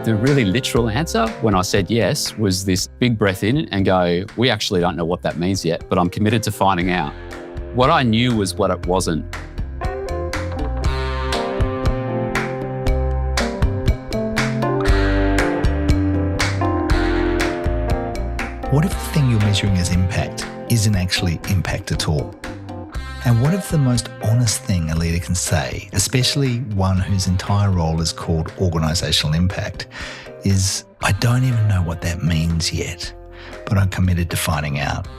The really literal answer when I said yes was this big breath in and go, we actually don't know what that means yet, but I'm committed to finding out. What I knew was what it wasn't. What if the thing you're measuring as impact isn't actually impact at all? And what if the most honest thing a leader can say, especially one whose entire role is called organisational impact, is, I don't even know what that means yet, but I'm committed to finding out.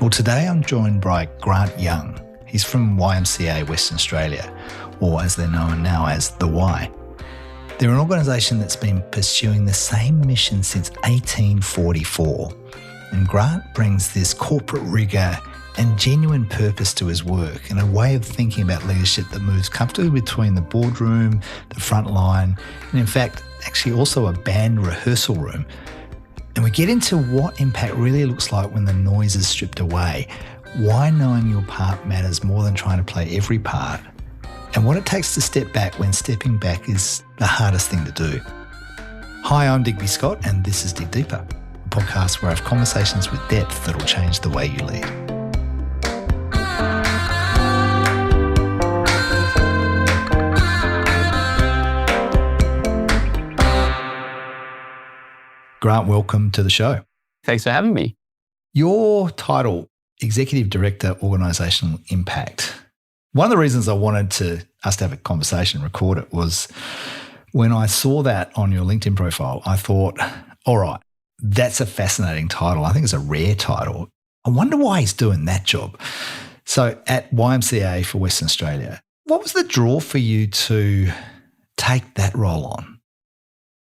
Well, today I'm joined by Grant Yonge. He's from YMCA Western Australia, or as they're known now as the Y. They're an organisation that's been pursuing the same mission since 1844. And Grant brings this corporate rigour and genuine purpose to his work and a way of thinking about leadership that moves comfortably between the boardroom, the front line, and in fact, actually also a band rehearsal room. And we get into what impact really looks like when the noise is stripped away, why knowing your part matters more than trying to play every part, and what it takes to step back when stepping back is the hardest thing to do. Hi, I'm Digby Scott, and this is Dig Deeper, a podcast where I have conversations with depth that'll change the way you lead. Grant, welcome to the show. Thanks for having me. Your title, Executive Director, Organisational Impact. One of the reasons I wanted us to have a conversation, record it, was when I saw that on your LinkedIn profile, I thought, all right, that's a fascinating title. I think it's a rare title. I wonder why he's doing that job. So at YMCA for Western Australia, what was the draw for you to take that role on?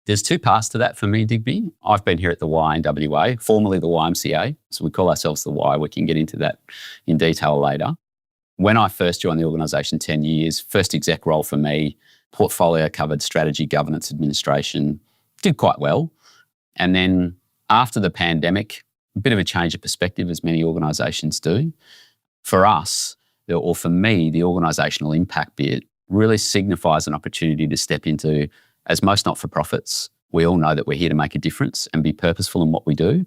There's two parts to that for me, Digby. I've been here at the Y in WA, formerly the YMCA. So we call ourselves the Y. We can get into that in detail later. When I first joined the organisation 10 years, first exec role for me, portfolio covered strategy, governance, administration, did quite well. And then after the pandemic, a bit of a change of perspective as many organisations do. For us, or for me, the organisational impact bit really signifies an opportunity to step into, as most not-for-profits, we all know that we're here to make a difference and be purposeful in what we do.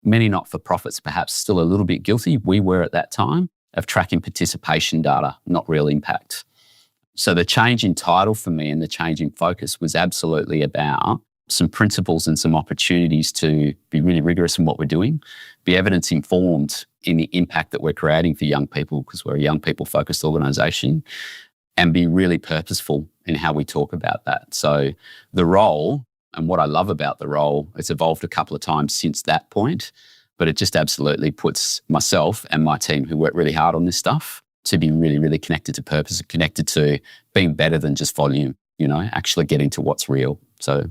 Many not-for-profits perhaps still a little bit guilty, we were at that time, of tracking participation data, not real impact. So the change in title for me and the change in focus was absolutely about some principles and some opportunities to be really rigorous in what we're doing, be evidence-informed in the impact that we're creating for young people, because we're a young people-focused organisation, and be really purposeful in how we talk about that. So the role, and what I love about the role, it's evolved a couple of times since that point, but it just absolutely puts myself and my team who work really hard on this stuff to be really, really connected to purpose, connected to being better than just volume, actually getting to what's real. So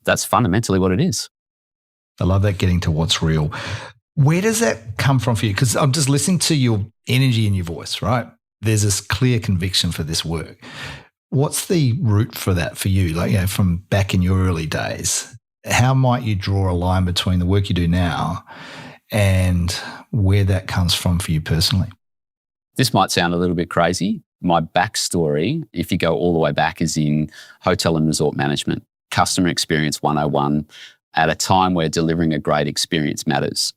that's fundamentally what it is. I love that, getting to what's real. Where does that come from for you? Because I'm just listening to your energy in your voice, right? There's this clear conviction for this work. What's the root for that for you? From back in your early days, how might you draw a line between the work you do now and where that comes from for you personally? This might sound a little bit crazy. My backstory, if you go all the way back, is in hotel and resort management, customer experience 101, at a time where delivering a great experience matters.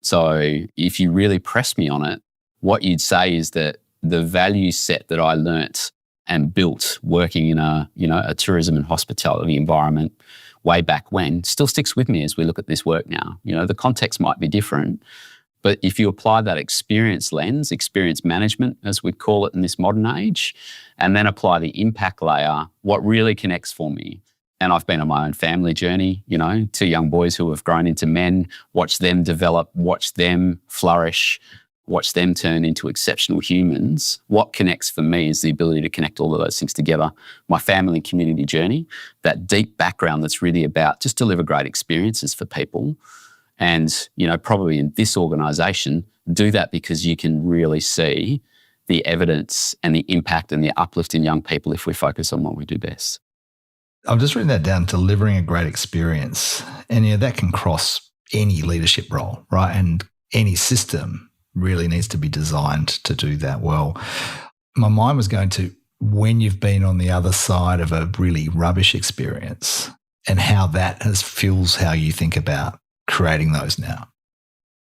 So if you really press me on it, what you'd say is that the value set that I learnt and built working in a tourism and hospitality environment way back when still sticks with me as we look at this work now. The context might be different, but if you apply that experience lens, experience management, as we'd call it in this modern age, and then apply the impact layer, what really connects for me. And I've been on my own family journey, two young boys who have grown into men, watch them develop, watch them flourish, watch them turn into exceptional humans. What connects for me is the ability to connect all of those things together. My family and community journey, that deep background that's really about just deliver great experiences for people. And, probably in this organisation, do that because you can really see the evidence and the impact and the uplift in young people if we focus on what we do best. I'm just writing that down, delivering a great experience. And that can cross any leadership role, right? And any system really needs to be designed to do that well. My mind was going to, when you've been on the other side of a really rubbish experience, and how that fuels how you think about creating those now?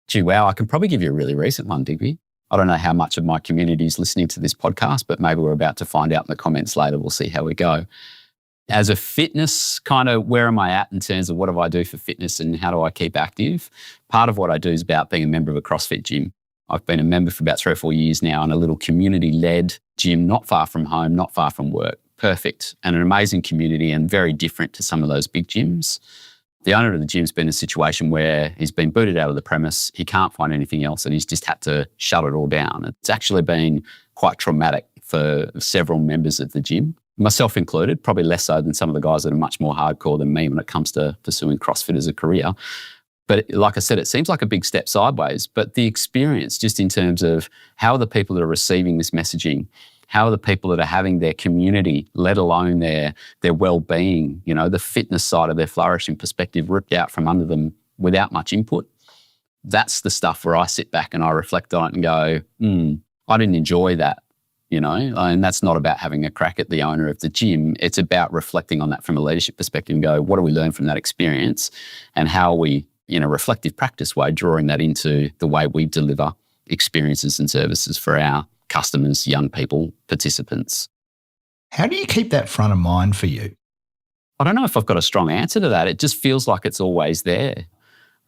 Gee, wow, I can probably give you a really recent one, Digby. I don't know how much of my community is listening to this podcast, but maybe we're about to find out in the comments later. We'll see how we go. As a fitness kind of, where am I at in terms of what do I do for fitness and how do I keep active? Part of what I do is about being a member of a CrossFit gym. I've been a member for about 3 or 4 years now in a little community-led gym, not far from home, not far from work. Perfect. And an amazing community and very different to some of those big gyms. The owner of the gym's been in a situation where he's been booted out of the premise. He can't find anything else and he's just had to shut it all down. It's actually been quite traumatic for several members of the gym, myself included, probably less so than some of the guys that are much more hardcore than me when it comes to pursuing CrossFit as a career. But like I said, it seems like a big step sideways, but the experience just in terms of how are the people that are receiving this messaging, how are the people that are having their community, let alone their well-being, the fitness side of their flourishing perspective ripped out from under them without much input. That's the stuff where I sit back and I reflect on it and go, I didn't enjoy that, and that's not about having a crack at the owner of the gym. It's about reflecting on that from a leadership perspective and go, what do we learn from that experience and how are we, in a reflective practice way, drawing that into the way we deliver experiences and services for our customers, young people, participants. How do you keep that front of mind for you? I don't know if I've got a strong answer to that. It just feels like it's always there. I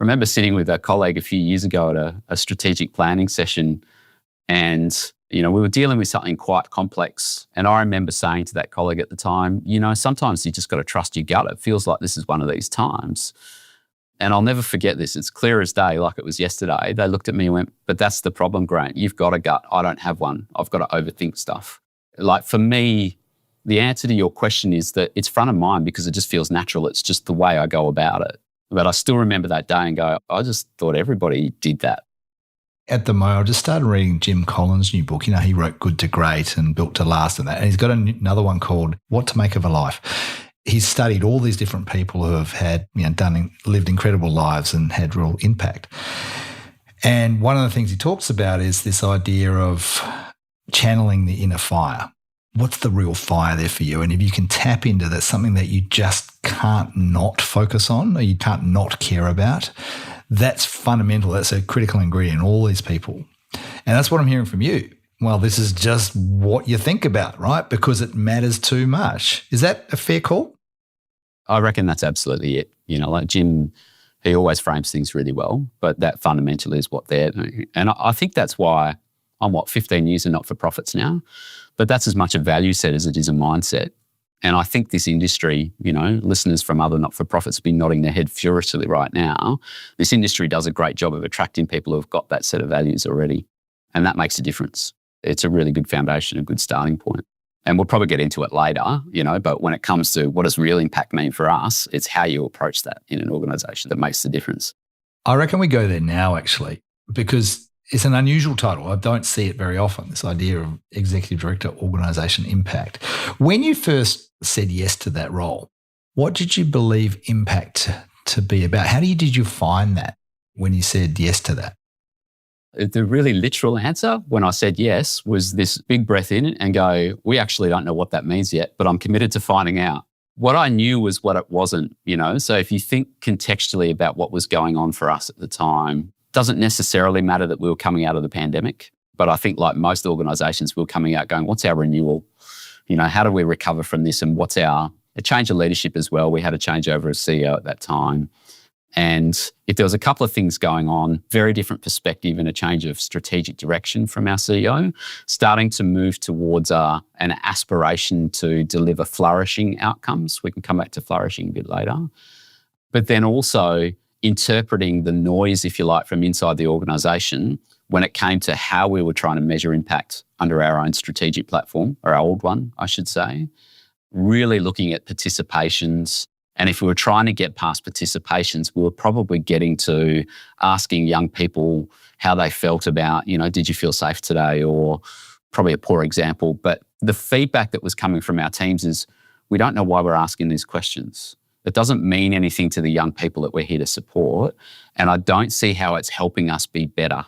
remember sitting with a colleague a few years ago at a strategic planning session and, we were dealing with something quite complex. And I remember saying to that colleague at the time, sometimes you just got to trust your gut. It feels like this is one of these times. And I'll never forget this. It's clear as day, like it was yesterday. They looked at me and went, but that's the problem, Grant. You've got a gut. I don't have one. I've got to overthink stuff. Like for me, the answer to your question is that it's front of mind because it just feels natural. It's just the way I go about it. But I still remember that day and go, I just thought everybody did that. At the moment, I just started reading Jim Collins' new book. He wrote Good to Great and Built to Last and that. And he's got another one called What to Make of a Life. He's studied all these different people who have had, lived incredible lives and had real impact. And one of the things he talks about is this idea of channeling the inner fire. What's the real fire there for you? And if you can tap into that, something that you just can't not focus on or you can't not care about, that's fundamental. That's a critical ingredient in all these people. And that's what I'm hearing from you. Well, this is just what you think about, right? Because it matters too much. Is that a fair call? I reckon that's absolutely it. Like Jim, he always frames things really well, but that fundamentally is what they're doing. And I think that's why I'm 15 years in not-for-profits now, but that's as much a value set as it is a mindset. And I think this industry, listeners from other not-for-profits will be nodding their head furiously right now. This industry does a great job of attracting people who've got that set of values already. And that makes a difference. It's a really good foundation, a good starting point. And we'll probably get into it later, but when it comes to what does real impact mean for us, it's how you approach that in an organisation that makes the difference. I reckon we go there now, actually, because it's an unusual title. I don't see it very often, this idea of Executive Director, Organisation Impact. When you first said yes to that role, what did you believe impact to be about? Did you find that when you said yes to that? The really literal answer when I said yes was this big breath in and go, we actually don't know what that means yet, but I'm committed to finding out. What I knew was what it wasn't, So if you think contextually about what was going on for us at the time, doesn't necessarily matter that we were coming out of the pandemic, but I think like most organisations, we were coming out going, what's our renewal? How do we recover from this? And what's a change of leadership as well? We had a changeover as CEO at that time. And if there was a couple of things going on, very different perspective and a change of strategic direction from our CEO, starting to move towards an aspiration to deliver flourishing outcomes. We can come back to flourishing a bit later. But then also interpreting the noise, if you like, from inside the organisation when it came to how we were trying to measure impact under our own strategic platform, or our old one, I should say, really looking at participations. And if we were trying to get past participations, we were probably getting to asking young people how they felt about, did you feel safe today? Or probably a poor example, but the feedback that was coming from our teams is, we don't know why we're asking these questions. It doesn't mean anything to the young people that we're here to support. And I don't see how it's helping us be better.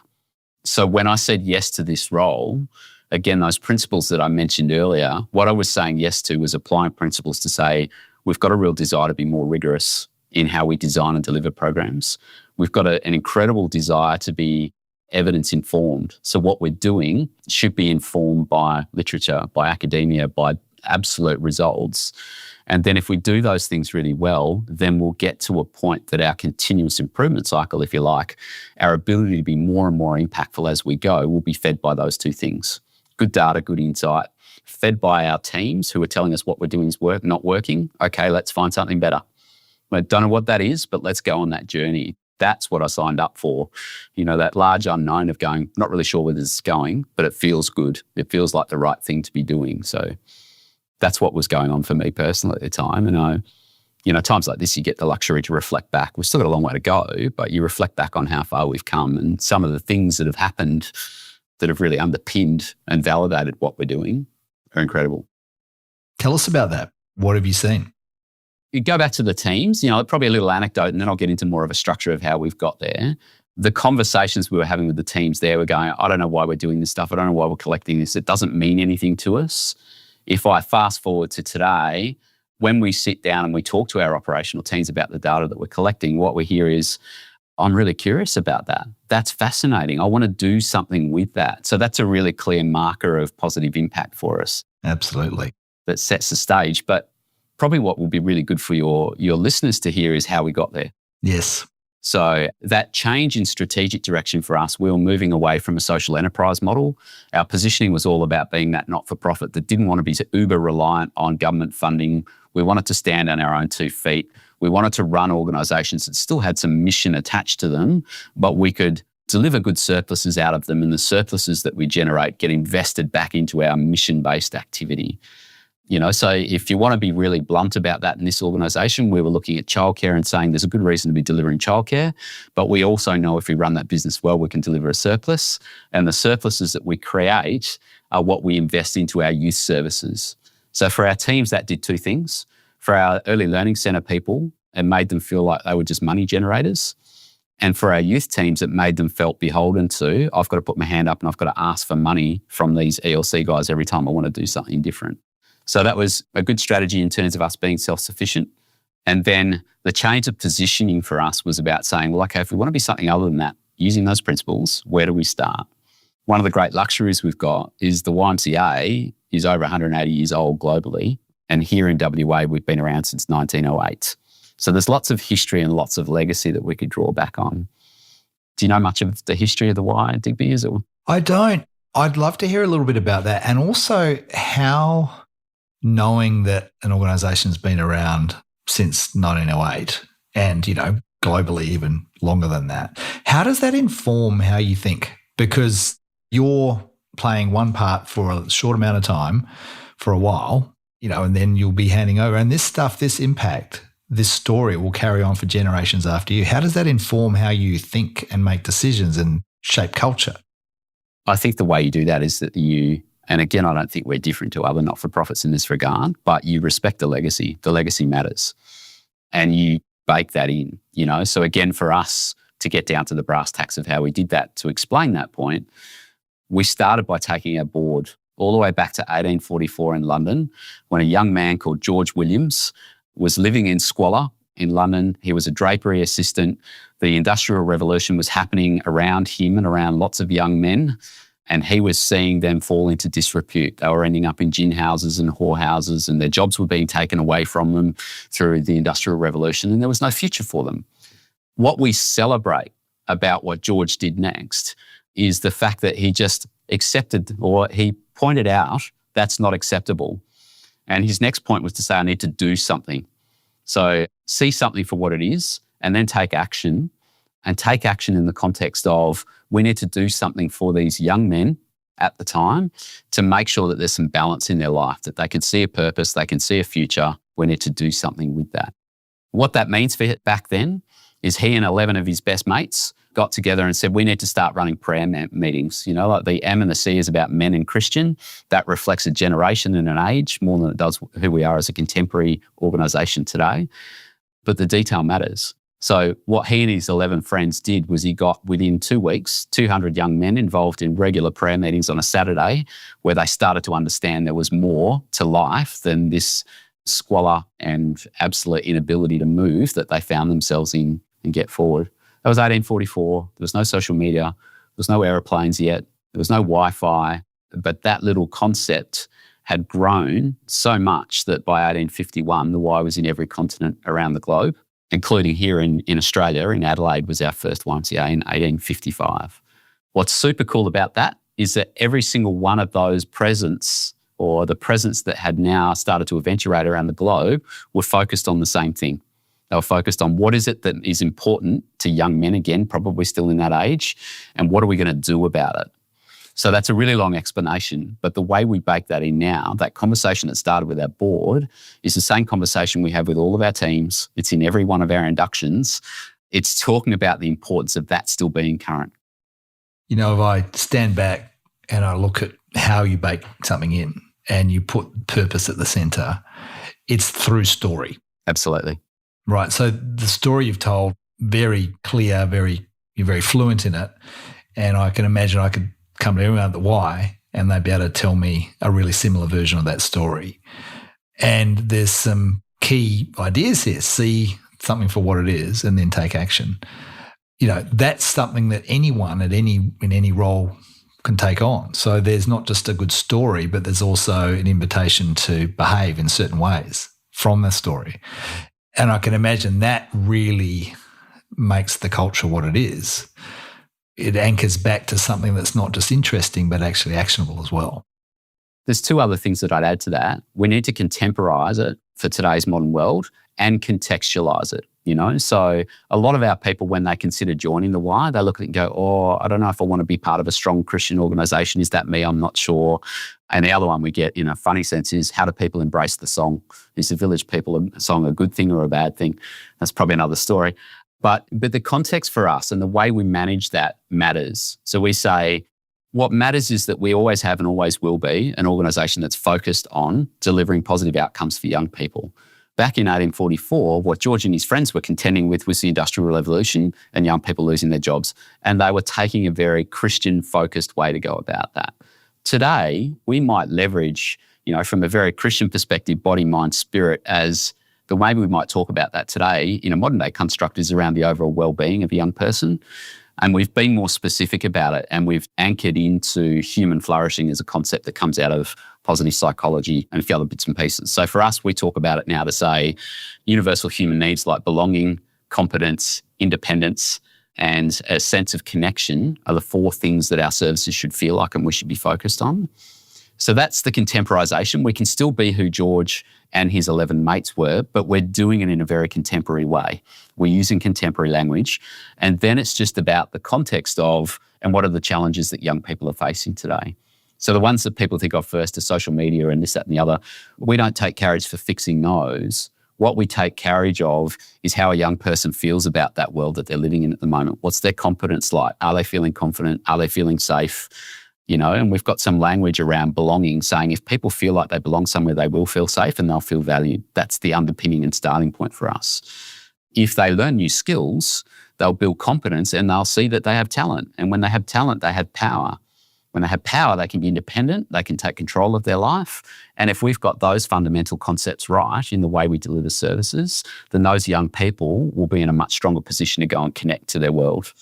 So when I said yes to this role, again, those principles that I mentioned earlier, what I was saying yes to was applying principles to say, We've got a real desire to be more rigorous in how we design and deliver programs. We've got an incredible desire to be evidence informed. So what we're doing should be informed by literature, by academia, by absolute results. And then if we do those things really well, then we'll get to a point that our continuous improvement cycle, if you like, our ability to be more and more impactful as we go will be fed by those two things. Good data, good insight, fed by our teams who are telling us what we're doing is not working. Okay, let's find something better. I don't know what that is, but let's go on that journey. That's what I signed up for. That large unknown of going, not really sure where this is going, but it feels good. It feels like the right thing to be doing. So that's what was going on for me personally at the time. And times like this, you get the luxury to reflect back. We've still got a long way to go, but you reflect back on how far we've come and some of the things that have happened that have really underpinned and validated what we're doing are incredible. Tell us about that. What have you seen? You go back to the teams, probably a little anecdote, and then I'll get into more of a structure of how we've got there. The conversations we were having with the teams there were going, I don't know why we're doing this stuff. I don't know why we're collecting this. It doesn't mean anything to us. If I fast forward to today, when we sit down and we talk to our operational teams about the data that we're collecting, what we hear is, I'm really curious about that. That's fascinating. I want to do something with that. So that's a really clear marker of positive impact for us. Absolutely. That sets the stage. But probably what will be really good for your listeners to hear is how we got there. Yes. So that change in strategic direction for us, we were moving away from a social enterprise model. Our positioning was all about being that not-for-profit that didn't want to be uber reliant on government funding. We wanted to stand on our own 2 feet. We wanted to run organisations that still had some mission attached to them, but we could deliver good surpluses out of them, and the surpluses that we generate get invested back into our mission-based activity. So if you want to be really blunt about that in this organisation, we were looking at childcare and saying there's a good reason to be delivering childcare, but we also know if we run that business well, we can deliver a surplus. And the surpluses that we create are what we invest into our youth services. So for our teams, that did 2 things. For our early learning centre people, it made them feel like they were just money generators. And for our youth teams, it made them felt beholden to, I've got to put my hand up and I've got to ask for money from these ELC guys every time I want to do something different. So that was a good strategy in terms of us being self-sufficient. And then the change of positioning for us was about saying, well, okay, if we want to be something other than that, using those principles, where do we start? One of the great luxuries we've got is the YMCA is over 180 years old globally. And here in WA, we've been around since 1908. So there's lots of history and lots of legacy that we could draw back on. Do you know much of the history of the Y, Digby? I don't. I'd love to hear a little bit about that. And also how, knowing that an organisation's been around since 1908 and, globally even longer than that, how does that inform how you think? Because you're playing one part for a short amount of time for a while, and then you'll be handing over. And this stuff, this impact, this story will carry on for generations after you. How does that inform how you think and make decisions and shape culture? I think the way you do that is that and again, I don't think we're different to other not-for-profits in this regard, but you respect the legacy. The legacy matters. And you bake that in, So again, for us to get down to the brass tacks of how we did that, to explain that point, we started by taking our board all the way back to 1844 in London, when a young man called George Williams was living in squalor in London. He was a drapery assistant. The Industrial Revolution was happening around him and around lots of young men, and he was seeing them fall into disrepute. They were ending up in gin houses and whorehouses, and their jobs were being taken away from them through the Industrial Revolution, and there was no future for them. What we celebrate about what George did next is the fact that he just accepted, or he pointed out, that's not acceptable. And his next point was to say, I need to do something. So see something for what it is and then take action, and take action in the context of we need to do something for these young men at the time to make sure that there's some balance in their life, that they can see a purpose, they can see a future. We need to do something with that. What that means for back then is he and 11 of his best mates got together and said, we need to start running prayer meetings. Like the M and the C is about men and Christian. That reflects a generation and an age more than it does who we are as a contemporary organisation today. But the detail matters. So what he and his 11 friends did was he got, within 2 weeks, 200 young men involved in regular prayer meetings on a Saturday, where they started to understand there was more to life than this squalor and absolute inability to move that they found themselves in and get forward. That was 1844. There was no social media. There was no aeroplanes yet. There was no Wi-Fi. But that little concept had grown so much that by 1851, the Y was in every continent around the globe, including here in Australia. In Adelaide was our first YMCA in 1855. What's super cool about that is that every single one of those presents, or the presents that had now started to eventuate around the globe, were focused on the same thing. They were focused on what is it that is important to young men, again, probably still in that age, and what are we going to do about it? So that's a really long explanation, but the way we bake that in now, that conversation that started with our board, is the same conversation we have with all of our teams. It's in every one of our inductions. It's talking about the importance of that still being current. You know, if I stand back and I look at how you bake something in and you put purpose at the centre, it's through story. Absolutely. Right. So the story you've told, very clear, you're very fluent in it. And I can imagine I could come to everyone at the Y and they'd be able to tell me a really similar version of that story. And there's some key ideas here. See something for what it is and then take action. You know, that's something that anyone in any role can take on. So there's not just a good story, but there's also an invitation to behave in certain ways from the story. And I can imagine that really makes the culture what it is. It anchors back to something that's not just interesting, but actually actionable as well. There's two other things that I'd add to that. We need to contemporise it for today's modern world and contextualise it, you know. So a lot of our people, when they consider joining the Y, they look at it and go, oh, I don't know if I want to be part of a strong Christian organisation. Is that me? I'm not sure. And the other one we get in a funny sense is, how do people embrace the song? Is the Village People song a good thing or a bad thing? That's probably another story. But the context for us and the way we manage that matters. So we say, what matters is that we always have and always will be an organisation that's focused on delivering positive outcomes for young people. Back in 1844, what George and his friends were contending with was the Industrial Revolution and young people losing their jobs. And they were taking a very Christian-focused way to go about that. Today, we might leverage, you know, from a very Christian perspective, body, mind, spirit, as the way we might talk about that today in a modern day construct is around the overall well-being of a young person. And we've been more specific about it, and we've anchored into human flourishing as a concept that comes out of positive psychology and a few other bits and pieces. So for us, we talk about it now to say universal human needs like belonging, competence, independence, and a sense of connection are the four things that our services should feel like and we should be focused on. So that's the contemporisation. We can still be who George and his 11 mates were, but we're doing it in a very contemporary way. We're using contemporary language. And then it's just about the context of, and what are the challenges that young people are facing today. So the ones that people think of first are social media and this, that, and the other. We don't take carriage for fixing those. What we take carriage of is how a young person feels about that world that they're living in at the moment. What's their confidence like? Are they feeling confident? Are they feeling safe? You know, and we've got some language around belonging saying if people feel like they belong somewhere, they will feel safe and they'll feel valued. That's the underpinning and starting point for us. If they learn new skills, they'll build competence and they'll see that they have talent. And when they have talent, they have power. When they have power, they can be independent, they can take control of their life. And if we've got those fundamental concepts right in the way we deliver services, then those young people will be in a much stronger position to go and connect to their world.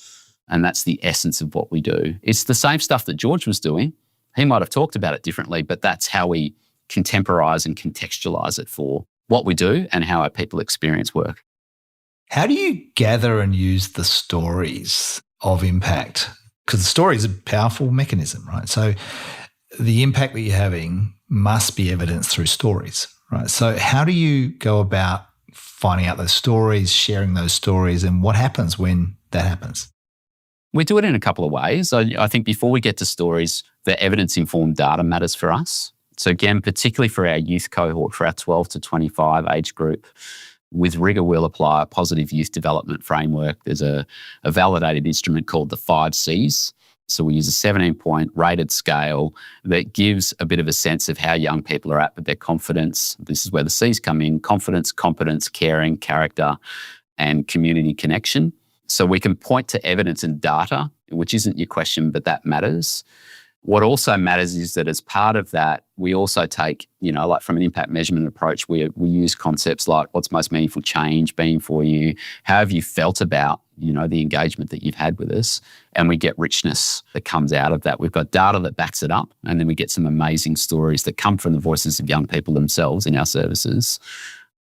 And that's the essence of what we do. It's the same stuff that George was doing. He might have talked about it differently, but that's how we contemporise and contextualise it for what we do and how our people experience work. How do you gather and use the stories of impact? Because the story is a powerful mechanism, right? So the impact that you're having must be evidenced through stories, right? So how do you go about finding out those stories, sharing those stories, and what happens when that happens? We do it in a couple of ways. I think before we get to stories, the evidence-informed data matters for us. So again, particularly for our youth cohort, for our 12 to 25 age group, with rigour we'll apply a positive youth development framework. There's a validated instrument called the 5 Cs. So we use a 17-point rated scale that gives a bit of a sense of how young people are at with their confidence. This is where the Cs come in: confidence, competence, caring, character, and community connection. So we can point to evidence and data, which isn't your question, but that matters. What also matters is that as part of that, we also take, like from an impact measurement approach, we use concepts like what's most meaningful change been for you? How have you felt about, the engagement that you've had with us? And we get richness that comes out of that. We've got data that backs it up, and then we get some amazing stories that come from the voices of young people themselves in our services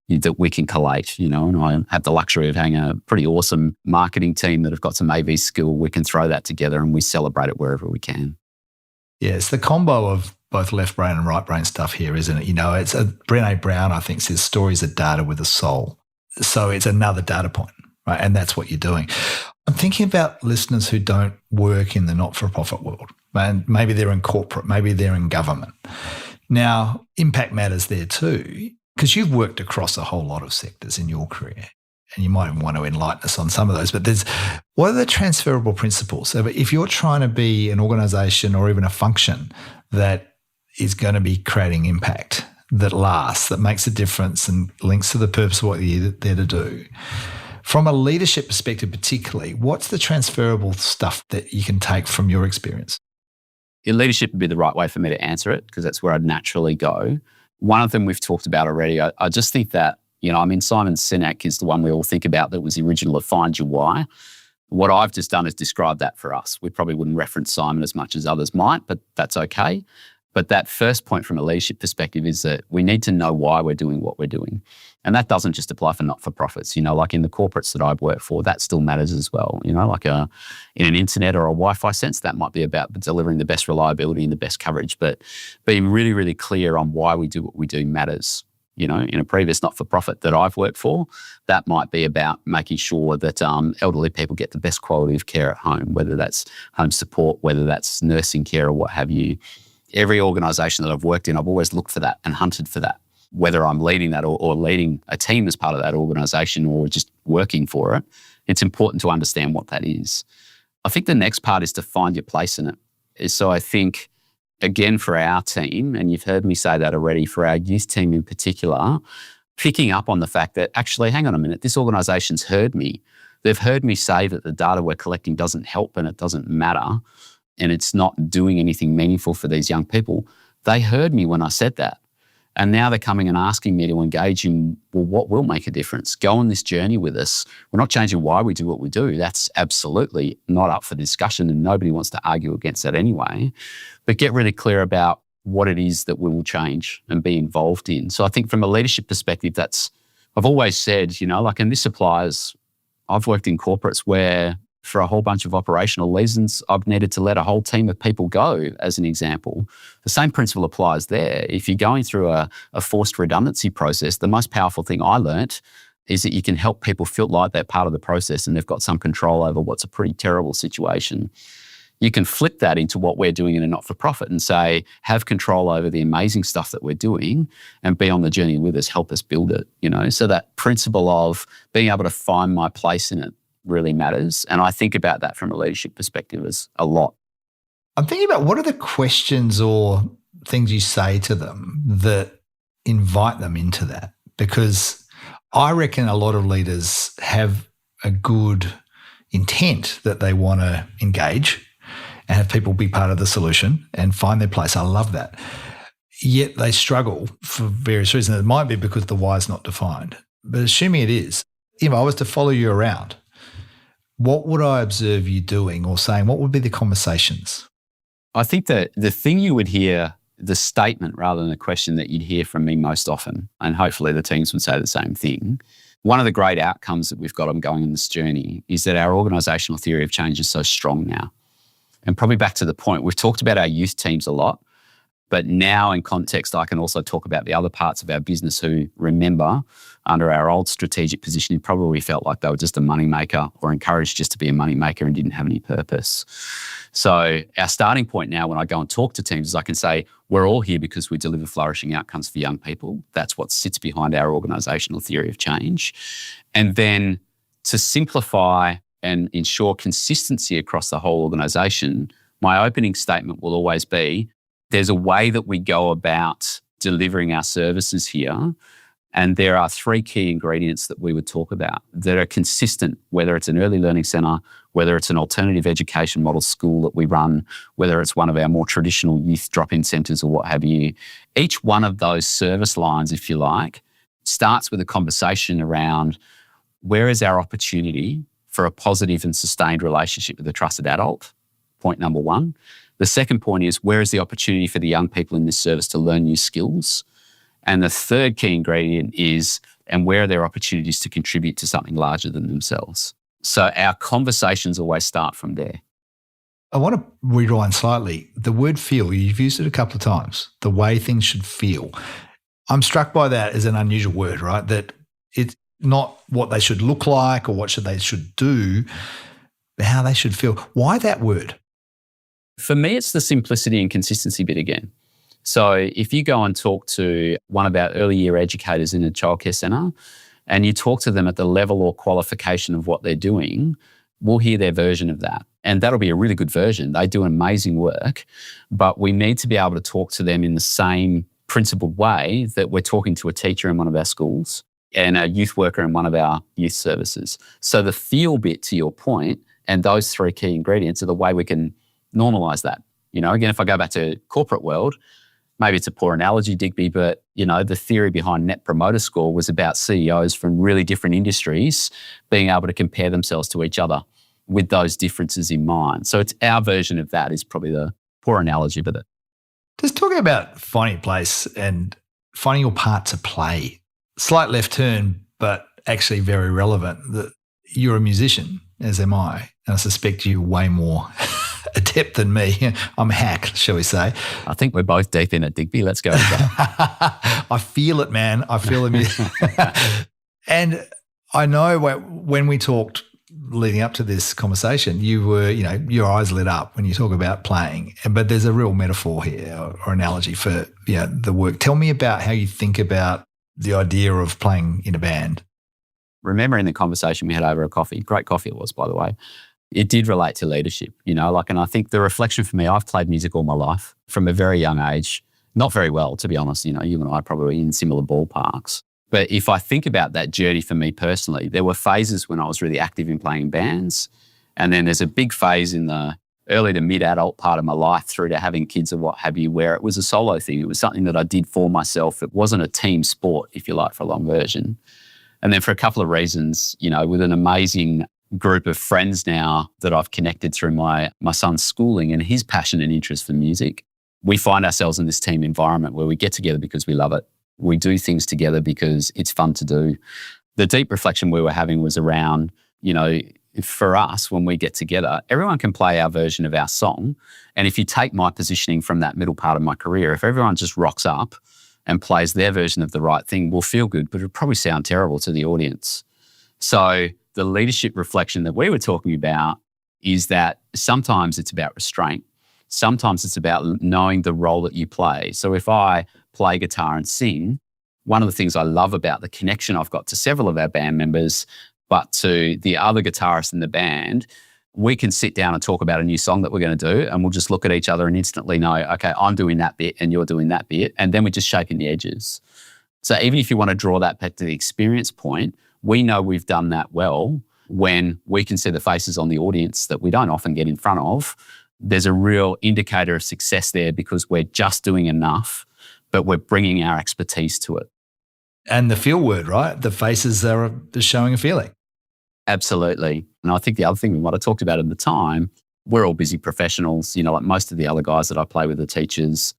that we can collate, and I have the luxury of having a pretty awesome marketing team that have got some AV skill. We can throw that together and we celebrate it wherever we can. Yeah, it's the combo of both left brain and right brain stuff here, isn't it? It's Brené Brown, I think, says stories are data with a soul. So it's another data point, right? And that's what you're doing. I'm thinking about listeners who don't work in the not-for-profit world. And maybe they're in corporate, maybe they're in government. Now, impact matters there too, because you've worked across a whole lot of sectors in your career. And you might even want to enlighten us on some of those. But what are the transferable principles? So if you're trying to be an organisation or even a function that is going to be creating impact, that lasts, that makes a difference and links to the purpose of what you're there to do, from a leadership perspective particularly, what's the transferable stuff that you can take from your experience? Your leadership would be the right way for me to answer it, because that's where I'd naturally go. One of them we've talked about already. I just think that, Simon Sinek is the one we all think about that was the original of Find Your Why. What I've just done is describe that for us. We probably wouldn't reference Simon as much as others might, but that's okay. But that first point from a leadership perspective is that we need to know why we're doing what we're doing. And that doesn't just apply for not-for-profits. Like in the corporates that I've worked for, that still matters as well. Like in an internet or a Wi-Fi sense, that might be about delivering the best reliability and the best coverage. But being really, really clear on why we do what we do matters. In a previous not-for-profit that I've worked for, that might be about making sure that elderly people get the best quality of care at home, whether that's home support, whether that's nursing care or what have you. Every organisation that I've worked in, I've always looked for that and hunted for that, whether I'm leading that or leading a team as part of that organisation or just working for it. It's important to understand what that is. I think the next part is to find your place in it. So I think, again, for our team, and you've heard me say that already, for our youth team in particular, picking up on the fact that actually, hang on a minute, this organisation's heard me. They've heard me say that the data we're collecting doesn't help and it doesn't matter and it's not doing anything meaningful for these young people. They heard me when I said that. And now they're coming and asking me to engage in, well, what will make a difference? Go on this journey with us. We're not changing why we do what we do. That's absolutely not up for discussion and nobody wants to argue against that anyway. But get really clear about what it is that we will change and be involved in. So I think from a leadership perspective, I've always said, and this applies, I've worked in corporates where for a whole bunch of operational reasons, I've needed to let a whole team of people go, as an example. The same principle applies there. If you're going through a forced redundancy process, the most powerful thing I learnt is that you can help people feel like they're part of the process and they've got some control over what's a pretty terrible situation. You can flip that into what we're doing in a not-for-profit and say, have control over the amazing stuff that we're doing and be on the journey with us, help us build it, So that principle of being able to find my place in it really matters. And I think about that from a leadership perspective as a lot. I'm thinking about what are the questions or things you say to them that invite them into that? Because I reckon a lot of leaders have a good intent that they want to engage and have people be part of the solution and find their place. I love that. Yet they struggle for various reasons. It might be because the why is not defined. But assuming it is, if I was to follow you around, what would I observe you doing or saying? What would be the conversations? I think that the thing you would hear, the statement rather than the question that you'd hear from me most often, and hopefully the teams would say the same thing, one of the great outcomes that we've got ongoing in this journey is that our organisational theory of change is so strong now. And probably back to the point, we've talked about our youth teams a lot, but now in context, I can also talk about the other parts of our business who, remember, under our old strategic positioning, probably felt like they were just a moneymaker or encouraged just to be a moneymaker and didn't have any purpose. So our starting point now when I go and talk to teams is I can say, we're all here because we deliver flourishing outcomes for young people. That's what sits behind our organisational theory of change. And then to simplify and ensure consistency across the whole organisation, my opening statement will always be, there's a way that we go about delivering our services here And there are three key ingredients that we would talk about that are consistent, whether it's an early learning centre, whether it's an alternative education model school that we run, whether it's one of our more traditional youth drop-in centres or what have you. Each one of those service lines, if you like, starts with a conversation around where is our opportunity for a positive and sustained relationship with a trusted adult, point number one. The second point is where is the opportunity for the young people in this service to learn new skills? And the third key ingredient is, and where are their opportunities to contribute to something larger than themselves? So our conversations always start from there. I want to rewind slightly. The word feel, you've used it a couple of times, the way things should feel. I'm struck by that as an unusual word, right? That it's not what they should look like or what they should do, but how they should feel. Why that word? For me, it's the simplicity and consistency bit again. So if you go and talk to one of our early year educators in a childcare centre and you talk to them at the level or qualification of what they're doing, we'll hear their version of that. And that'll be a really good version. They do amazing work, but we need to be able to talk to them in the same principled way that we're talking to a teacher in one of our schools and a youth worker in one of our youth services. So the feel bit, to your point, and those three key ingredients are the way we can normalise that. Again, if I go back to corporate world, maybe it's a poor analogy, Digby, but, the theory behind Net Promoter Score was about CEOs from really different industries being able to compare themselves to each other with those differences in mind. So it's our version of that is probably the poor analogy, but Just talking about finding a place and finding your part to play. Slight left turn, but actually very relevant. That you're a musician, as am I, and I suspect you're way more adept than me. I'm a hack, shall we say. I think we're both deep in it, Digby. Let's go with that. I feel it, man. I feel it. And I know when we talked leading up to this conversation, you were, your eyes lit up when you talk about playing. But there's a real metaphor here or analogy for the work. Tell me about how you think about the idea of playing in a band. Remembering the conversation we had over a coffee, great coffee it was, by the way, it did relate to leadership, and I think the reflection for me, I've played music all my life from a very young age, not very well, to be honest, you and I are probably in similar ballparks. But if I think about that journey for me personally, there were phases when I was really active in playing bands. And then there's a big phase in the early to mid-adult part of my life through to having kids and what have you, where it was a solo thing. It was something that I did for myself. It wasn't a team sport, if you like, for a long version. And then for a couple of reasons, with an amazing group of friends now that I've connected through my son's schooling and his passion and interest for music, we find ourselves in this team environment where we get together because we love it. We do things together because it's fun to do. The deep reflection we were having was around, for us, when we get together, everyone can play our version of our song. And if you take my positioning from that middle part of my career, if everyone just rocks up and plays their version of the right thing, we'll feel good, but it'll probably sound terrible to the audience. So the leadership reflection that we were talking about is that sometimes it's about restraint. Sometimes it's about knowing the role that you play. So if I play guitar and sing, one of the things I love about the connection I've got to several of our band members, but to the other guitarists in the band, we can sit down and talk about a new song that we're going to do, and we'll just look at each other and instantly know, okay, I'm doing that bit and you're doing that bit, and then we're just shaping the edges. So even if you want to draw that back to the experience point, we know we've done that well when we can see the faces on the audience that we don't often get in front of. There's a real indicator of success there because we're just doing enough, but we're bringing our expertise to it. And the feel word, right? The faces are just showing a feeling. Absolutely. And I think the other thing we might have talked about at the time, we're all busy professionals. Like most of the other guys that I play with are teachers.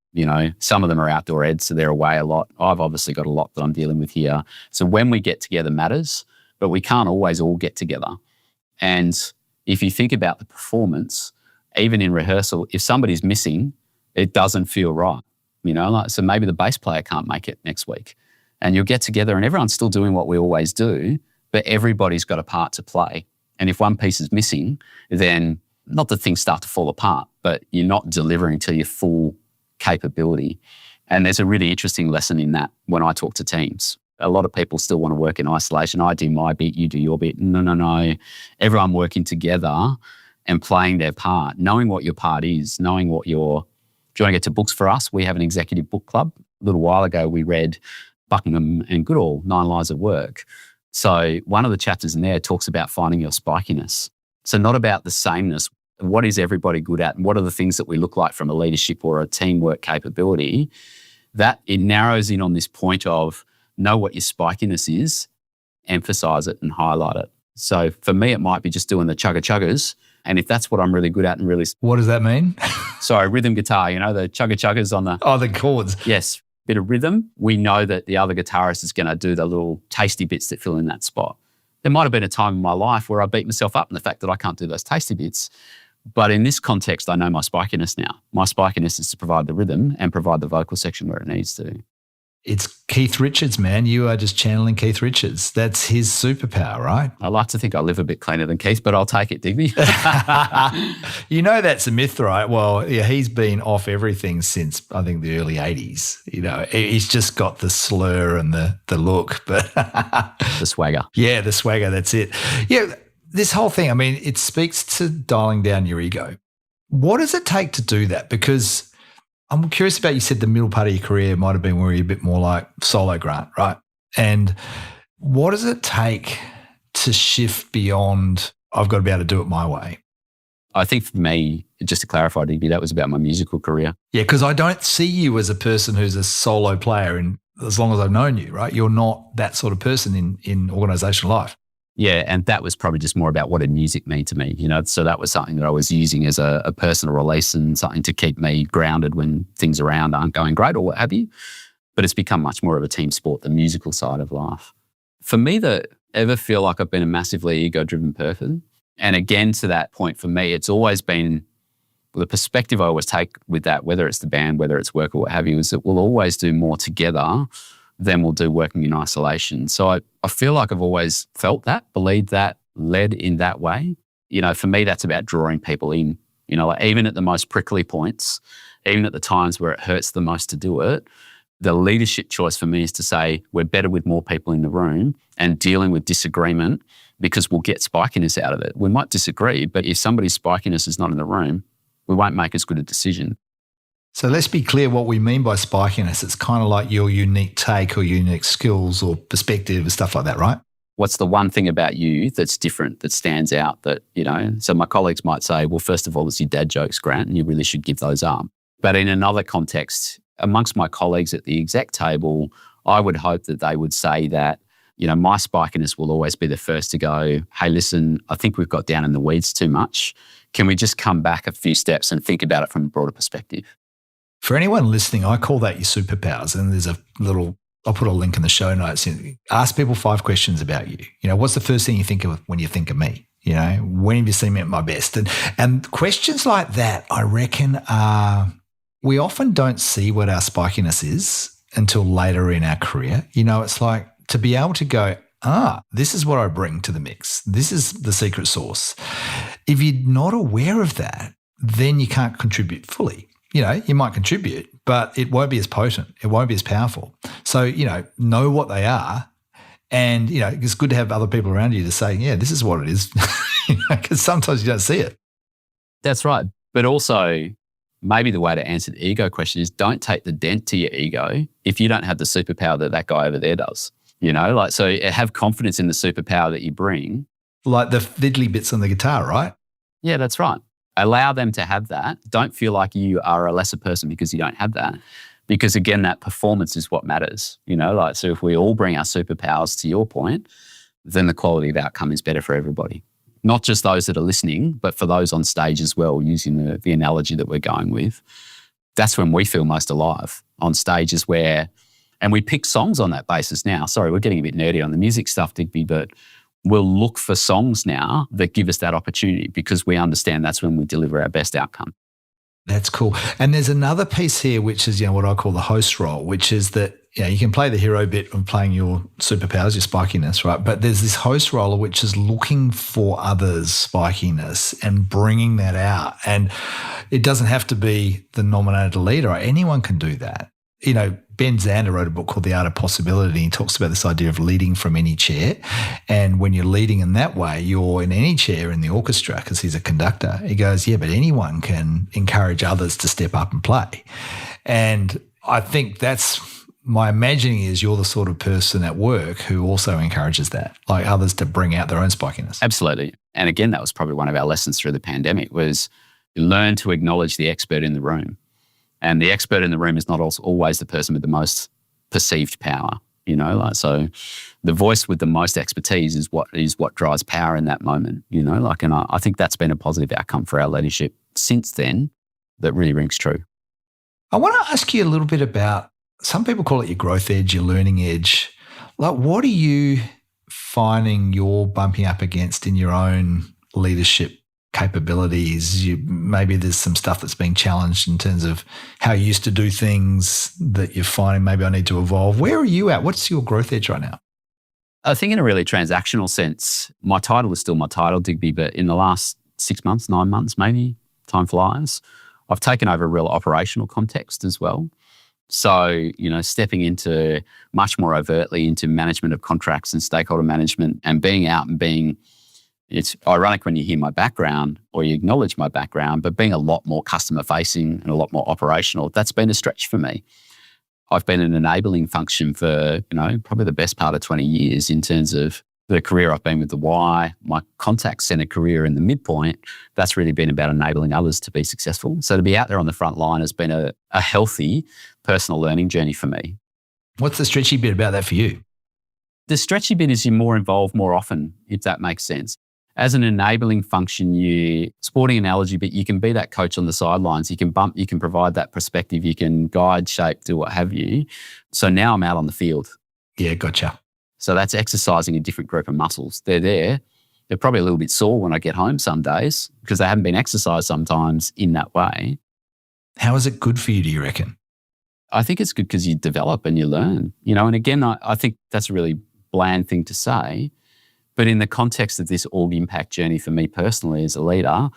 Some of them are outdoor eds, so they're away a lot. I've obviously got a lot that I'm dealing with here. So when we get together matters, but we can't always all get together. And if you think about the performance, even in rehearsal, if somebody's missing, it doesn't feel right. So maybe the bass player can't make it next week. And you'll get together and everyone's still doing what we always do, but everybody's got a part to play. And if one piece is missing, then not that things start to fall apart, but you're not delivering to your full capability. And there's a really interesting lesson in that when I talk to teams. A lot of people still want to work in isolation. I do my bit, you do your bit. No. Everyone working together and playing their part, knowing what your part is, knowing what your... Do you want to get to books for us? We have an executive book club. A little while ago, we read Buckingham and Goodall, 9 Lives of Work. So one of the chapters in there talks about finding your spikiness. So not about the sameness. What is everybody good at? And what are the things that we look like from a leadership or a teamwork capability? That it narrows in on this point of know what your spikiness is, emphasize it and highlight it. So for me, it might be just doing the chugga-chuggers. And if that's what I'm really good at and really... What does that mean? Sorry, rhythm guitar, the chugga-chuggers on the... Oh, the chords. Yes, bit of rhythm. We know that the other guitarist is going to do the little tasty bits that fill in that spot. There might have been a time in my life where I beat myself up in the fact that I can't do those tasty bits. But in this context, I know my spikiness now. My spikiness is to provide the rhythm and provide the vocal section where it needs to. It's Keith Richards, man. You are just channeling Keith Richards. That's his superpower, right? I like to think I live a bit cleaner than Keith, but I'll take it, Digby. You know that's a myth, right? Well, yeah, he's been off everything since, I think, the early 80s. He's just got the slur and the look. But the swagger. Yeah, the swagger, that's it. Yeah, this whole thing, I mean, it speaks to dialing down your ego. What does it take to do that? Because I'm curious about, you said the middle part of your career might have been where you're a bit more like solo grunt, right? And what does it take to shift beyond, I've got to be able to do it my way? I think for me, just to clarify, Digby, that was about my musical career. Yeah, because I don't see you as a person who's a solo player as long as I've known you, right? You're not that sort of person in organisational life. Yeah, and that was probably just more about what did music mean to me, So that was something that I was using as a personal release and something to keep me grounded when things around aren't going great or what have you. But it's become much more of a team sport, the musical side of life. For me, to ever feel like I've been a massively ego-driven person, and again, to that point for me, it's always been the perspective I always take with that, whether it's the band, whether it's work or what have you, is that we'll always do more together than we'll do working in isolation. So I feel like I've always felt that, believed that, led in that way. For me, that's about drawing people in, like even at the most prickly points, even at the times where it hurts the most to do it, the leadership choice for me is to say we're better with more people in the room and dealing with disagreement because we'll get spikiness out of it. We might disagree, but if somebody's spikiness is not in the room, we won't make as good a decision. So let's be clear what we mean by spikiness. It's kind of like your unique take or unique skills or perspective and stuff like that, right? What's the one thing about you that's different, that stands out that, so my colleagues might say, well, first of all, it's your dad jokes, Grant, and you really should give those up. But in another context, amongst my colleagues at the exec table, I would hope that they would say that, my spikiness will always be the first to go, hey, listen, I think we've got down in the weeds too much. Can we just come back a few steps and think about it from a broader perspective? For anyone listening, I call that your superpowers. And there's I'll put a link in the show notes. Ask people 5 questions about you. What's the first thing you think of when you think of me? When have you seen me at my best? And questions like that, I reckon, we often don't see what our spikiness is until later in our career. It's like to be able to go, this is what I bring to the mix. This is the secret sauce. If you're not aware of that, then you can't contribute fully. You might contribute, but it won't be as potent. It won't be as powerful. So, know what they are. And, it's good to have other people around you to say, yeah, this is what it is. Because sometimes you don't see it. That's right. But also, maybe the way to answer the ego question is don't take the dent to your ego if you don't have the superpower that guy over there does. So have confidence in the superpower that you bring. Like the fiddly bits on the guitar, right? Yeah, that's right. Allow them to have that. Don't feel like you are a lesser person because you don't have that. Because again, that performance is what matters. So if we all bring our superpowers to your point, then the quality of outcome is better for everybody. Not just those that are listening, but for those on stage as well, using the analogy that we're going with. That's when we feel most alive, on stages where, and we pick songs on that basis now. Sorry, we're getting a bit nerdy on the music stuff, Digby, but we'll look for songs now that give us that opportunity because we understand that's when we deliver our best outcome. That's cool. And there's another piece here, which is, what I call the host role, which is that, you can play the hero bit of playing your superpowers, your spikiness, right? But there's this host role, which is looking for others' spikiness and bringing that out. And it doesn't have to be the nominated leader. Right? Anyone can do that. Ben Zander wrote a book called The Art of Possibility. He talks about this idea of leading from any chair. And when you're leading in that way, you're in any chair in the orchestra because he's a conductor. He goes, yeah, but anyone can encourage others to step up and play. And I think that's my imagining is you're the sort of person at work who also encourages that, like others to bring out their own spikiness. Absolutely. And again, that was probably one of our lessons through the pandemic was learn to acknowledge the expert in the room. And the expert in the room is not also always the person with the most perceived power, so the voice with the most expertise is what drives power in that moment, and I think that's been a positive outcome for our leadership since then that really rings true. I want to ask you a little bit about, some people call it your growth edge, your learning edge. Like, what are you finding you're bumping up against in your own leadership capabilities? Maybe there's some stuff that's being challenged in terms of how you used to do things that you're finding maybe I need to evolve. Where are you at? What's your growth edge right now? I think in a really transactional sense, my title is still my title, Digby, but in the last 6 months, 9 months maybe, time flies, I've taken over a real operational context as well. So, stepping into much more overtly into management of contracts and stakeholder management and being out and it's ironic when you hear my background or you acknowledge my background, but being a lot more customer facing and a lot more operational, that's been a stretch for me. I've been an enabling function for, probably the best part of 20 years in terms of the career I've been with the Y, my contact center career in the midpoint, that's really been about enabling others to be successful. So to be out there on the front line has been a healthy personal learning journey for me. What's the stretchy bit about that for you? The stretchy bit is you're more involved more often, if that makes sense. As an enabling function, sporting analogy, but you can be that coach on the sidelines. You can provide that perspective. You can guide, shape, do what have you. So now I'm out on the field. Yeah, gotcha. So that's exercising a different group of muscles. They're there. They're probably a little bit sore when I get home some days because they haven't been exercised sometimes in that way. How is it good for you, do you reckon? I think it's good because you develop and you learn, and again, I think that's a really bland thing to say, but in the context of this org impact journey for me personally as a leader,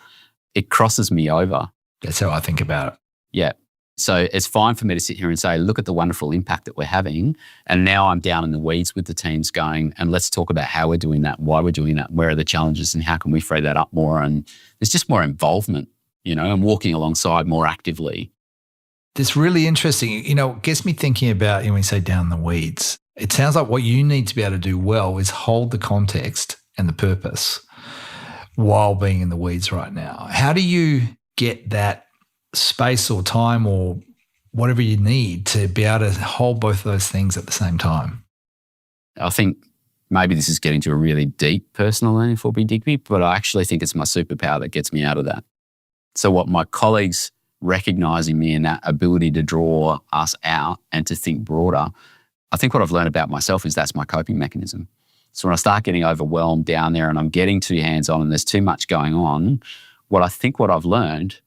it crosses me over. That's how I think about it. Yeah. So it's fine for me to sit here and say, look at the wonderful impact that we're having. And now I'm down in the weeds with the teams going, and let's talk about how we're doing that, why we're doing that, where are the challenges and how can we free that up more? And there's just more involvement, and walking alongside more actively. It's really interesting. It gets me thinking about, when you say down in the weeds, it sounds like what you need to be able to do well is hold the context and the purpose while being in the weeds right now. How do you get that space or time or whatever you need to be able to hold both of those things at the same time? I think maybe this is getting to a really deep personal learning for me, Digby, but I actually think it's my superpower that gets me out of that. So what my colleagues recognizing me and that ability to draw us out and to think broader, I think what I've learned about myself is that's my coping mechanism. So when I start getting overwhelmed down there and I'm getting too hands-on and there's too much going on, what I've learned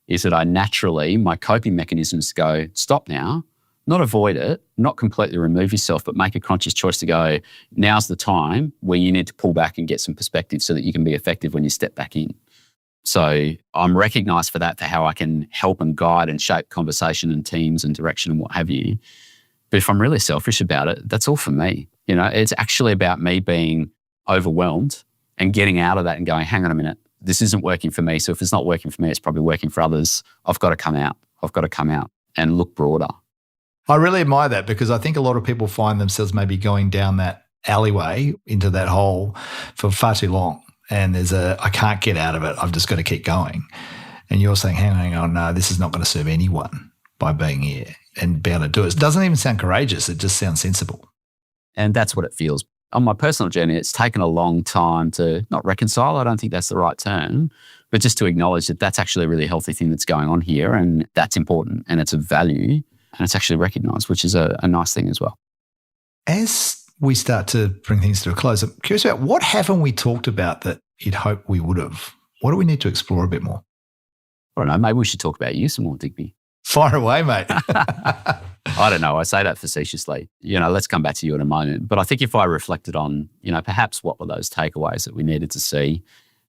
is that my coping mechanisms go, stop now, not avoid it, not completely remove yourself, but make a conscious choice to go, now's the time where you need to pull back and get some perspective so that you can be effective when you step back in. So I'm recognised for that, for how I can help and guide and shape conversation and teams and direction and what have you. But if I'm really selfish about it, that's all for me. It's actually about me being overwhelmed and getting out of that and going, hang on a minute, this isn't working for me. So if it's not working for me, it's probably working for others. I've got to come out. I've got to come out and look broader. I really admire that because I think a lot of people find themselves maybe going down that alleyway into that hole for far too long. And I can't get out of it. I've just got to keep going. And you're saying, hang on, no, this is not going to serve anyone by being here and be able to do it. It doesn't even sound courageous. It just sounds sensible. And that's what it feels. On my personal journey, it's taken a long time to not reconcile. I don't think that's the right term, but just to acknowledge that that's actually a really healthy thing that's going on here and that's important and it's of value and it's actually recognised, which is a nice thing as well. As we start to bring things to a close, I'm curious about what haven't we talked about that you'd hope we would have? What do we need to explore a bit more? I don't know. Maybe we should talk about you some more, Digby. Fire away, mate. I don't know. I say that facetiously. Let's come back to you in a moment. But I think if I reflected on, perhaps what were those takeaways that we needed to see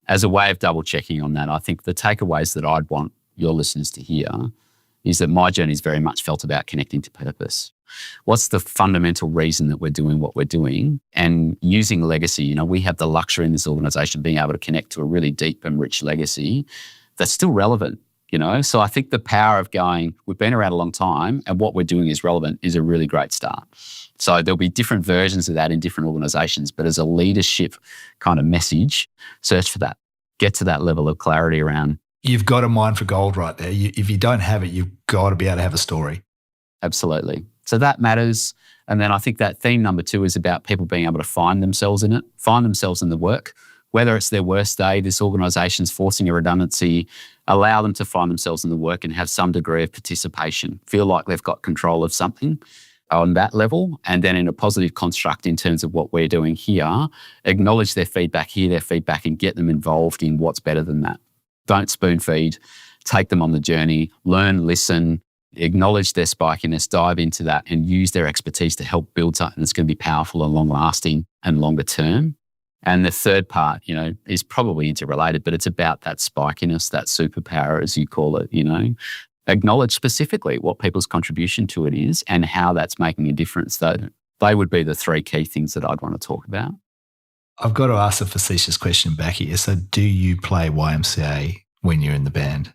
as a way of double checking on that, I think the takeaways that I'd want your listeners to hear is that my journey is very much felt about connecting to purpose. What's the fundamental reason that we're doing what we're doing? And using legacy, we have the luxury in this organisation of being able to connect to a really deep and rich legacy that's still relevant. So I think the power of going, we've been around a long time and what we're doing is relevant is a really great start. So there'll be different versions of that in different organisations, but as a leadership kind of message, search for that. Get to that level of clarity around. You've got a mind for gold right there. If you don't have it, you've got to be able to have a story. Absolutely. So that matters. And then I think that theme number 2 is about people being able to find themselves in it, find themselves in the work. Whether it's their worst day, this organisation's forcing a redundancy, allow them to find themselves in the work and have some degree of participation, feel like they've got control of something on that level. And then in a positive construct in terms of what we're doing here, acknowledge their feedback, hear their feedback and get them involved in what's better than that. Don't spoon feed, take them on the journey, learn, listen, acknowledge their spikiness, dive into that and use their expertise to help build something that's going to be powerful and long lasting and longer term. And the third part, is probably interrelated, but it's about that spikiness, that superpower, as you call it, Acknowledge specifically what people's contribution to it is and how that's making a difference. They would be the 3 key things that I'd want to talk about. I've got to ask a facetious question back here. So do you play YMCA when you're in the band?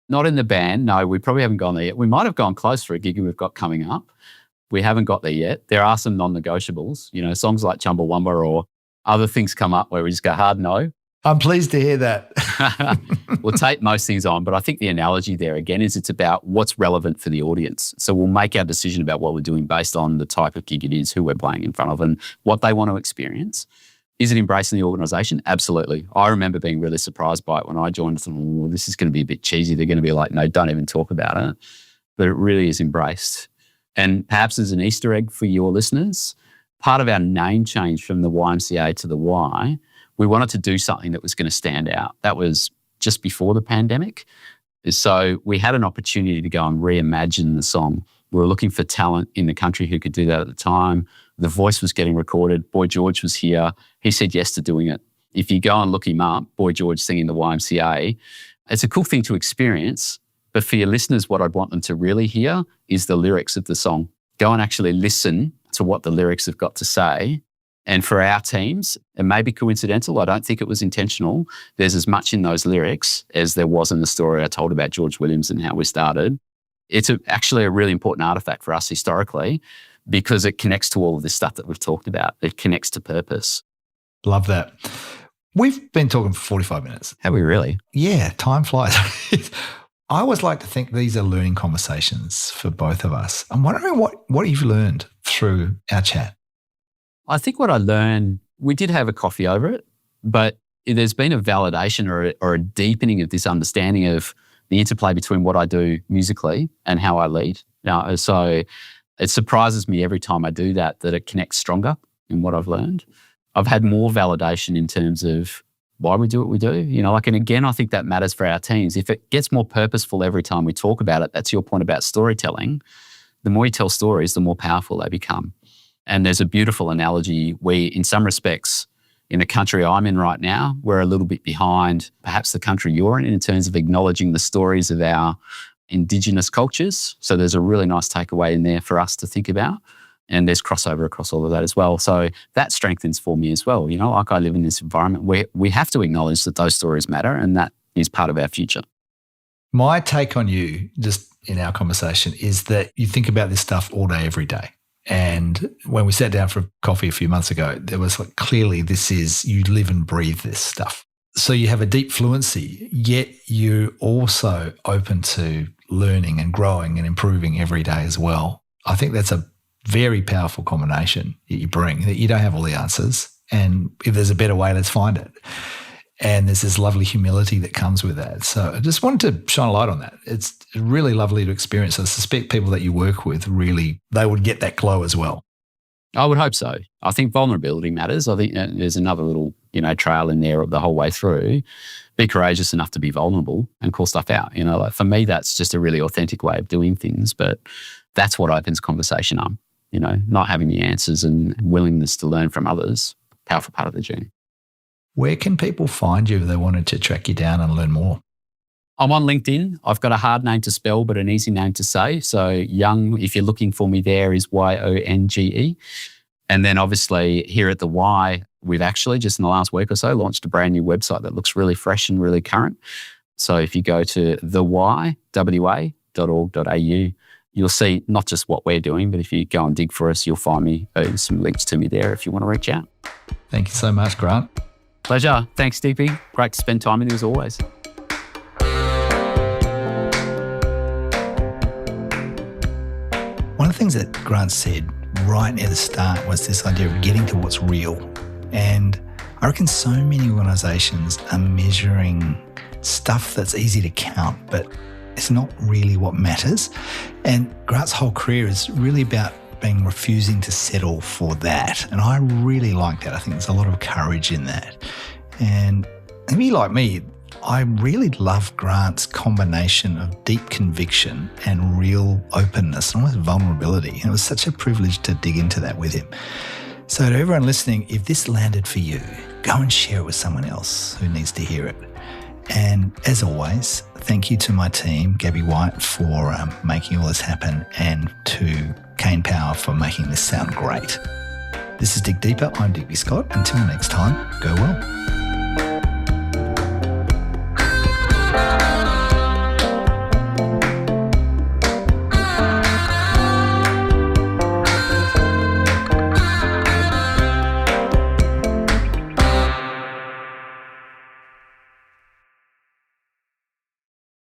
Not in the band, no. We probably haven't gone there yet. We might have gone close for a gig we've got coming up. We haven't got there yet. There are some non-negotiables, songs like Chumbawamba or other things come up where we just go hard no. I'm pleased to hear that. We'll take most things on, but I think the analogy there again is it's about what's relevant for the audience. So we'll make our decision about what we're doing based on the type of gig it is, who we're playing in front of and what they want to experience. Is it embracing the organisation? Absolutely. I remember being really surprised by it when I joined. I thought, this is going to be a bit cheesy. They're going to be like, no, don't even talk about it. But it really is embraced. And perhaps as an Easter egg for your listeners, part of our name change from the YMCA to the Y, we wanted to do something that was going to stand out. That was just before the pandemic. So we had an opportunity to go and reimagine the song. We were looking for talent in the country who could do that at the time. The voice was getting recorded. Boy George was here. He said yes to doing it. If you go and look him up, Boy George singing the YMCA, it's a cool thing to experience. But for your listeners, what I'd want them to really hear is the lyrics of the song. Go and actually listen to what the lyrics have got to say. And for our teams, it may be coincidental. I don't think it was intentional. There's as much in those lyrics as there was in the story I told about George Williams and how we started. It's actually a really important artifact for us historically because it connects to all of this stuff that we've talked about. It connects to purpose. Love that. We've been talking for 45 minutes. Have we really? Yeah, time flies. I always like to think these are learning conversations for both of us. I'm wondering what you've learned through our chat. I think what I learned, we did have a coffee over it, but there's been a validation or a deepening of this understanding of the interplay between what I do musically and how I lead. So it surprises me every time I do that it connects stronger in what I've learned. I've had more validation in terms of why we do what we do. And again, I think that matters for our teams. If it gets more purposeful every time we talk about it, that's your point about storytelling. The more you tell stories, the more powerful they become. And there's a beautiful analogy. We, in some respects, in the country I'm in right now, we're a little bit behind perhaps the country you're in terms of acknowledging the stories of our Indigenous cultures. So there's a really nice takeaway in there for us to think about. And there's crossover across all of that as well. So that strengthens for me as well. I live in this environment where we have to acknowledge that those stories matter and that is part of our future. My take on you, just in our conversation, is that you think about this stuff all day, every day. And when we sat down for coffee a few months ago, there was clearly you live and breathe this stuff. So you have a deep fluency, yet you're also open to learning and growing and improving every day as well. I think that's a very powerful combination that you bring, that you don't have all the answers. And if there's a better way, let's find it. And there's this lovely humility that comes with that. So I just wanted to shine a light on that. It's really lovely to experience. I suspect people that you work with they would get that glow as well. I would hope so. I think vulnerability matters. I think there's another little, trail in there the whole way through. Be courageous enough to be vulnerable and call stuff out. For me, that's just a really authentic way of doing things. But that's what opens conversation up. Not having the answers and willingness to learn from others, powerful part of the journey. Where can people find you if they wanted to track you down and learn more? I'm on LinkedIn. I've got a hard name to spell, but an easy name to say. So Yonge, if you're looking for me there, is Yonge. And then obviously here at the Y, we've actually just in the last week or so launched a brand new website that looks really fresh and really current. So if you go to thewhy.org.au, you'll see not just what we're doing, but if you go and dig for us, you'll find me some links to me there if you want to reach out. Thank you so much, Grant. Pleasure. Thanks, DP. Great to spend time with you as always. One of the things that Grant said right near the start was this idea of getting to what's real. And I reckon so many organisations are measuring stuff that's easy to count, but it's not really what matters. And Grant's whole career is really about refusing to settle for that. And I really like that. I think there's a lot of courage in that. And maybe like me, I really love Grant's combination of deep conviction and real openness, and almost vulnerability. And it was such a privilege to dig into that with him. So to everyone listening, if this landed for you, go and share it with someone else who needs to hear it. And as always, thank you to my team, Gabby White, for making all this happen, and to Kane Power for making this sound great. This is Dig Deeper. I'm Digby Scott. Until next time, go well.